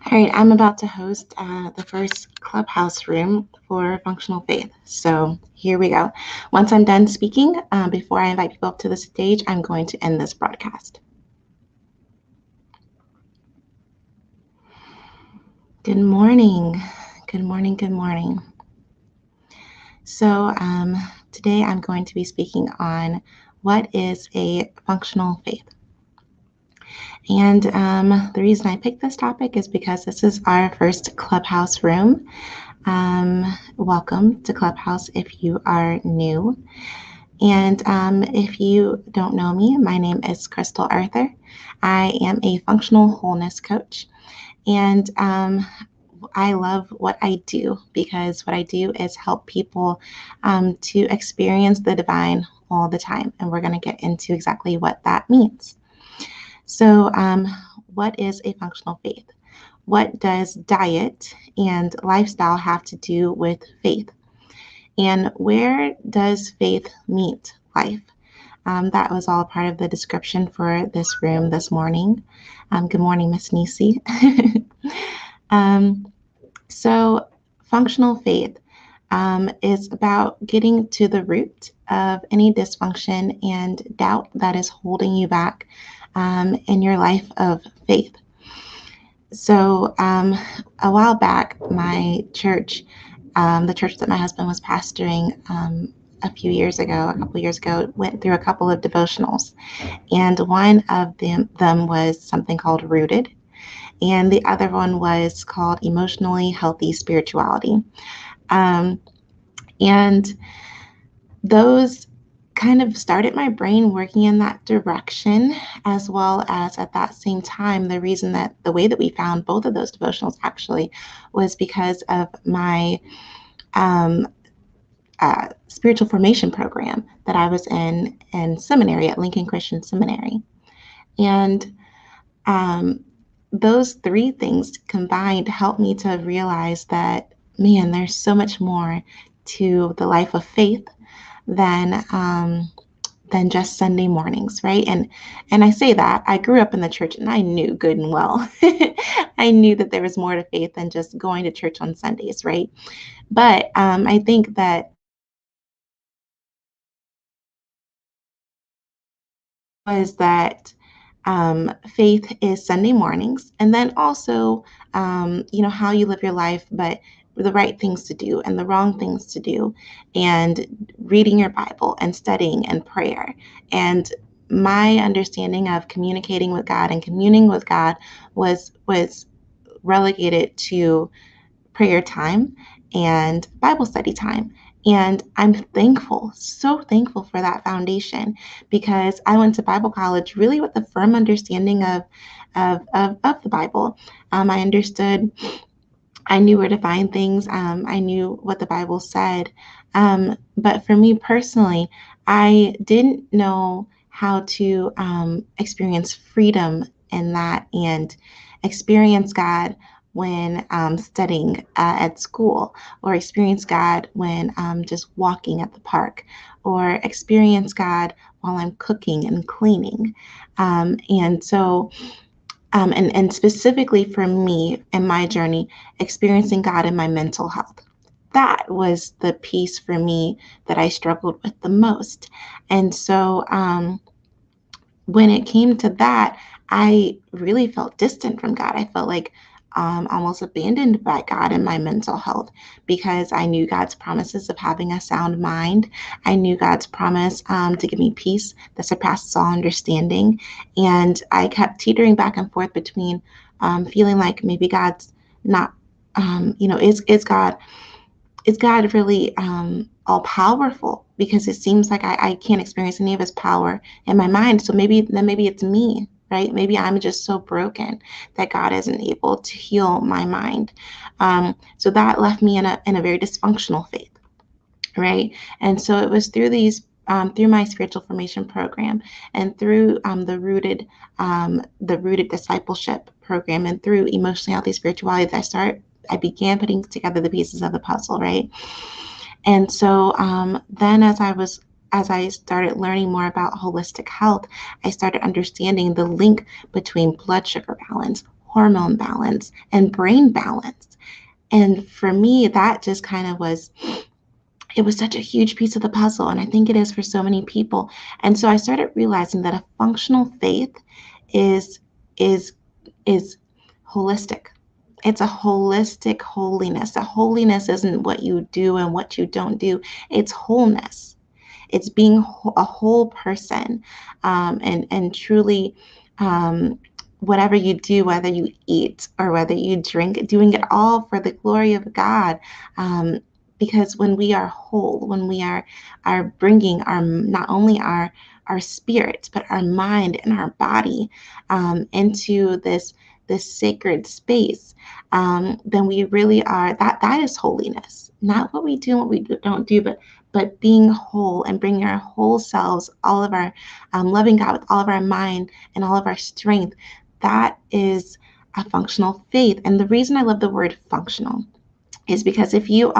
All right, I'm about to host the first Clubhouse room for Functional Faith. So here we go. Once I'm done speaking, before I invite people up to the stage, I'm going to end this broadcast. Good morning. Good morning. Good morning. So today I'm going to be speaking on what is a functional faith. And the reason I picked this topic is because this is our first Clubhouse room. Welcome to Clubhouse if you are new. And if you don't know me, my name is Crystal Arthur. I am a functional wholeness coach. And I love what I do because what I do is help people to experience the divine all the time. And we're going to get into exactly what that means. So what is a functional faith? What does diet and lifestyle have to do with faith? And where does faith meet life? That was all part of the description for this room this morning. Good morning, Miss Nisi. So functional faith is about getting to the root of any dysfunction and doubt that is holding you back in your life of faith. So a while back, my church, the church that my husband was pastoring a couple years ago, went through a couple of devotionals. And one of them was something called Rooted. And the other one was called Emotionally Healthy Spirituality. And those kind of started my brain working in that direction, as well as at that same time, the way that we found both of those devotionals actually was because of my spiritual formation program that I was in seminary at Lincoln Christian Seminary. And those three things combined helped me to realize that, man, there's so much more to the life of faith than just Sunday mornings, right? And I say that I grew up in the church and I knew good and well. I knew that there was more to faith than just going to church on Sundays, right? But I think that faith is Sunday mornings, and then also, how you live your life, but the right things to do and the wrong things to do, and reading your Bible and studying and prayer. And my understanding of communicating with God and communing with God was relegated to prayer time and Bible study time. And I'm thankful, so thankful for that foundation, because I went to Bible college really with a firm understanding of the Bible. I knew where to find things. I knew what the Bible said. But for me personally, I didn't know how to experience freedom in that and experience God when studying at school, or experience God when just walking at the park, or experience God while I'm cooking and cleaning. And specifically for me in my journey, experiencing God in my mental health. That was the piece for me that I struggled with the most. And so when it came to that, I really felt distant from God. I felt like almost abandoned by God in my mental health, because I knew God's promises of having a sound mind. I knew God's promise to give me peace that surpasses all understanding. And I kept teetering back and forth between feeling like maybe God's not, is God really all powerful? Because it seems like I can't experience any of his power in my mind. So maybe it's me, right? Maybe I'm just so broken that God isn't able to heal my mind. So that left me in a very dysfunctional faith, right? And so it was through through my spiritual formation program, and through the rooted discipleship program, and through emotionally healthy spirituality that I began putting together the pieces of the puzzle, right? And so then as I started learning more about holistic health, I started understanding the link between blood sugar balance, hormone balance, and brain balance. And for me, that just kind of was, it was such a huge piece of the puzzle. And I think it is for so many people. And so I started realizing that a functional faith is is is holistic. It's a holistic holiness. The holiness isn't what you do and what you don't do. It's wholeness. It's being a whole person, and truly, whatever you do, whether you eat or whether you drink, doing it all for the glory of God. Because when we are whole, when we are bringing our, not only our spirit, but our mind and our body, into this sacred space, then we really are, that is holiness. Not what we do and what we don't do, but being whole and bringing our whole selves, all of our, loving God with all of our mind and all of our strength. That is a functional faith. And the reason I love the word functional is because if you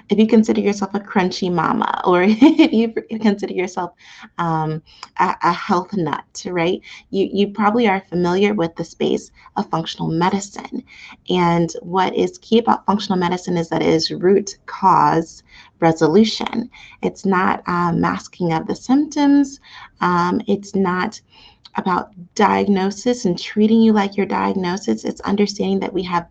consider yourself a crunchy mama, or if you consider yourself, a health nut, right? You probably are familiar with the space of functional medicine. And what is key about functional medicine is that it is root cause resolution. It's not masking of the symptoms. It's not about diagnosis and treating you like your diagnosis. It's understanding that we have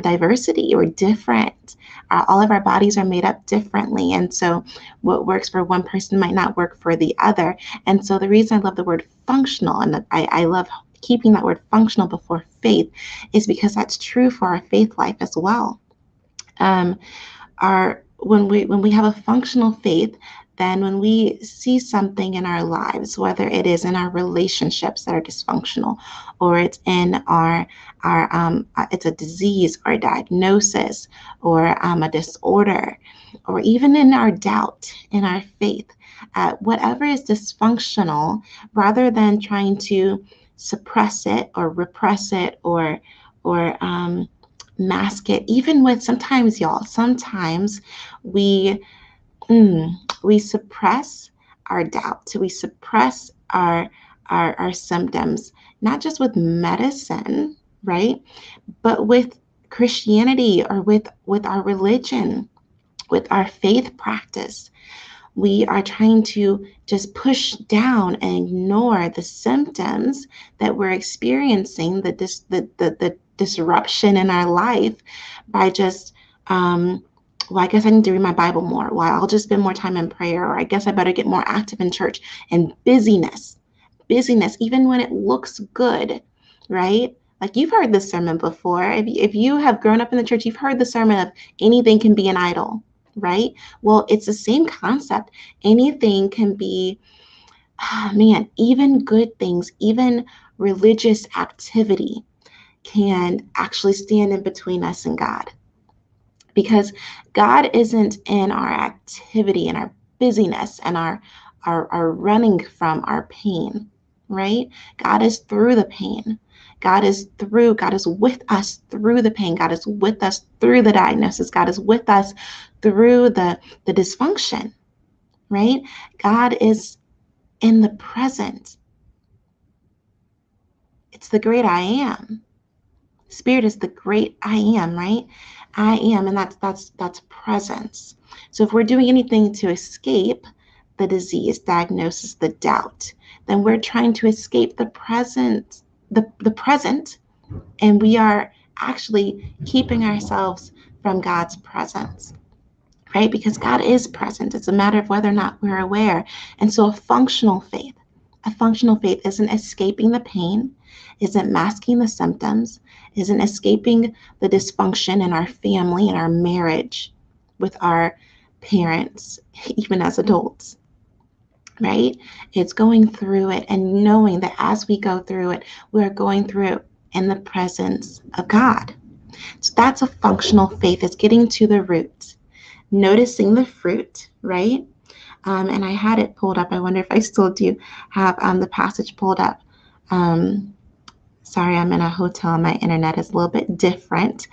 diversity, or different. All of our bodies are made up differently. And so what works for one person might not work for the other. And so the reason I love the word functional, and I love keeping that word functional before faith, is because that's true for our faith life as well. When we have a functional faith, then when we see something in our lives, whether it is in our relationships that are dysfunctional, or it's in our it's a disease or a diagnosis, or a disorder, or even in our doubt, in our faith, whatever is dysfunctional, rather than trying to suppress it or repress it, or mask it, even with, sometimes we suppress our doubt. We suppress our symptoms, not just with medicine, right? But with Christianity, or with our religion, with our faith practice. We are trying to just push down and ignore the symptoms that we're experiencing, the disruption in our life, by just, well, I guess I need to read my Bible more. Well, I'll just spend more time in prayer, or I guess I better get more active in church. And busyness, even when it looks good, right? Like, you've heard this sermon before. If you have grown up in the church, you've heard the sermon of anything can be an idol, right? Well, it's the same concept. Anything can be, even good things, even religious activity can actually stand in between us and God. Because God isn't in our activity and our busyness and our running from our pain, right? God is through the pain. God is with us through the pain. God is with us through the diagnosis. God is with us through the dysfunction, right? God is in the present. It's the great I am. Spirit is the great I am, right? I am, and that's presence. So if we're doing anything to escape the disease, diagnosis, the doubt, then we're trying to escape the present, the present, and we are actually keeping ourselves from God's presence, right? Because God is present. It's a matter of whether or not we're aware. And so a functional faith isn't escaping the pain, isn't masking the symptoms, isn't escaping the dysfunction in our family and our marriage with our parents, even as adults, right? It's going through it and knowing that as we go through it, we're going through it in the presence of God. So that's a functional faith. It's getting to the root, noticing the fruit, right? And I had it pulled up. I wonder if I still do have the passage pulled up. Sorry, I'm in a hotel. My internet is a little bit different.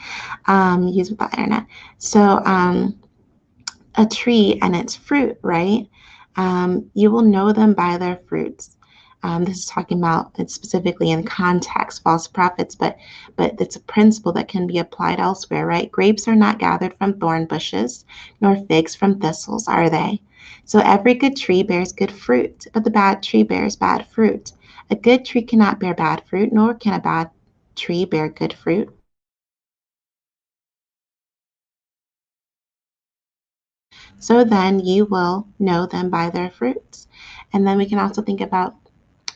Use without internet. So a tree and its fruit, right? You will know them by their fruits. This is talking about it specifically in context, false prophets, but it's a principle that can be applied elsewhere, right? Grapes are not gathered from thorn bushes, nor figs from thistles, are they? So every good tree bears good fruit, but the bad tree bears bad fruit. A good tree cannot bear bad fruit, nor can a bad tree bear good fruit. So then you will know them by their fruits. And then we can also think about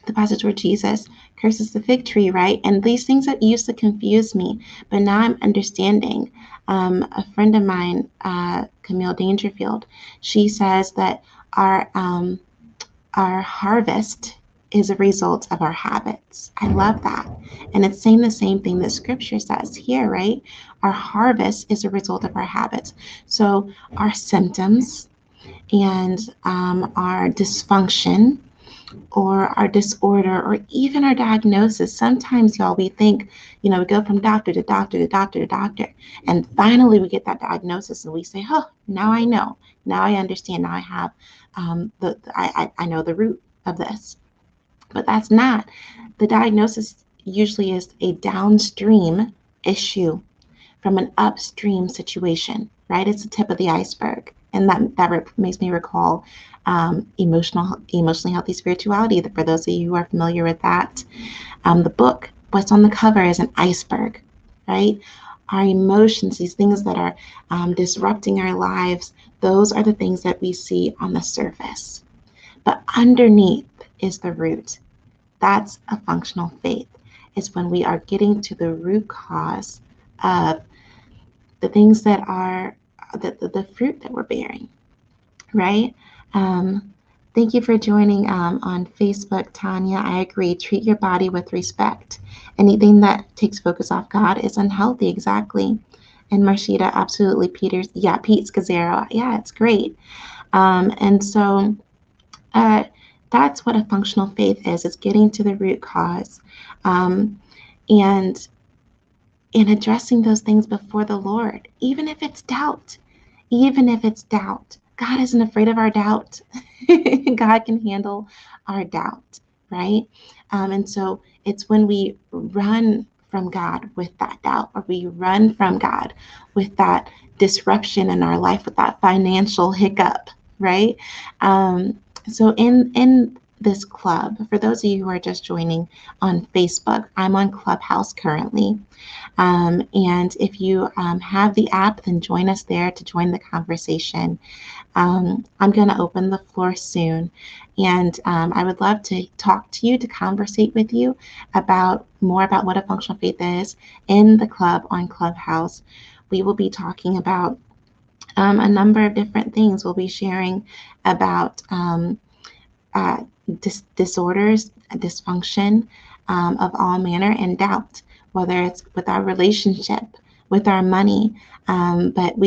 the passage where Jesus curses the fig tree, right? And these things that used to confuse me, but now I'm understanding. A friend of mine, Camille Dangerfield, she says that our harvest is a result of our habits. I love that. And it's saying the same thing that scripture says here, right? Our harvest is a result of our habits. So our symptoms and our dysfunction or our disorder or even our diagnosis. Sometimes, y'all, we think, we go from doctor to doctor to doctor to doctor. And finally, we get that diagnosis and we say, oh, now I know. Now I understand. Now I have I know the root of this. But that's not. The diagnosis usually is a downstream issue from an upstream situation, right? It's the tip of the iceberg. And that makes me recall emotionally healthy spirituality. For those of you who are familiar with that, the book, what's on the cover is an iceberg, right? Our emotions, these things that are disrupting our lives, those are the things that we see on the surface. But underneath is the root. That's a functional faith. It's when we are getting to the root cause of the things that are the fruit that we're bearing, right? Thank you for joining on Facebook, Tanya. I agree. Treat your body with respect. Anything that takes focus off God is unhealthy. Exactly. And Marshita, absolutely. Pete Scazzaro. Yeah, it's great. And so that's what a functional faith is. It's getting to the root cause. And in addressing those things before the Lord, even if it's doubt, God isn't afraid of our doubt. God can handle our doubt, right? And so it's when we run from God with that doubt, or we run from God with that disruption in our life, with that financial hiccup, right? So in this club, for those of you who are just joining on Facebook, I'm on Clubhouse currently. And if you have the app, then join us there to join the conversation. I'm going to open the floor soon, and I would love to talk to you, to conversate with you about more about what a functional faith is in the club on Clubhouse. We will be talking about a number of different things. We'll be sharing about disorders, dysfunction of all manner, and doubt, whether it's with our relationship, with our money. But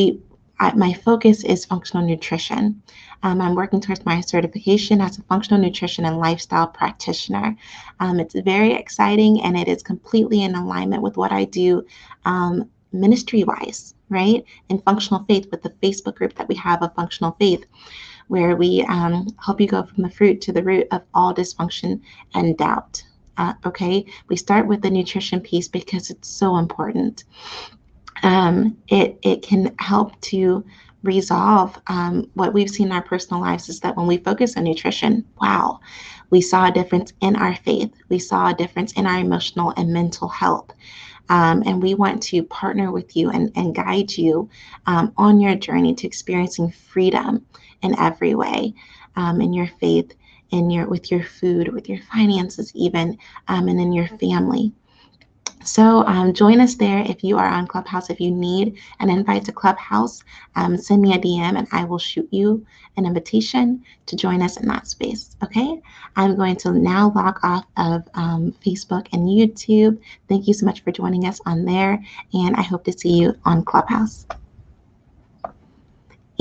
my focus is functional nutrition. I'm working towards my certification as a functional nutrition and lifestyle practitioner. It's very exciting, and it is completely in alignment with what I do ministry-wise, right? In Functional Faith, with the Facebook group that we have of Functional Faith, where we help you go from the fruit to the root of all dysfunction and doubt. Okay, we start with the nutrition piece because it's so important. It can help to resolve what we've seen in our personal lives is that when we focus on nutrition, wow, we saw a difference in our faith. We saw a difference in our emotional and mental health. And we want to partner with you and guide you on your journey to experiencing freedom in every way, in your faith, with your food, with your finances even, and in your family. So join us there if you are on Clubhouse. If you need an invite to Clubhouse, send me a DM and I will shoot you an invitation to join us in that space. Okay, I'm going to now log off of Facebook and YouTube. Thank you so much for joining us on there, and I hope to see you on Clubhouse.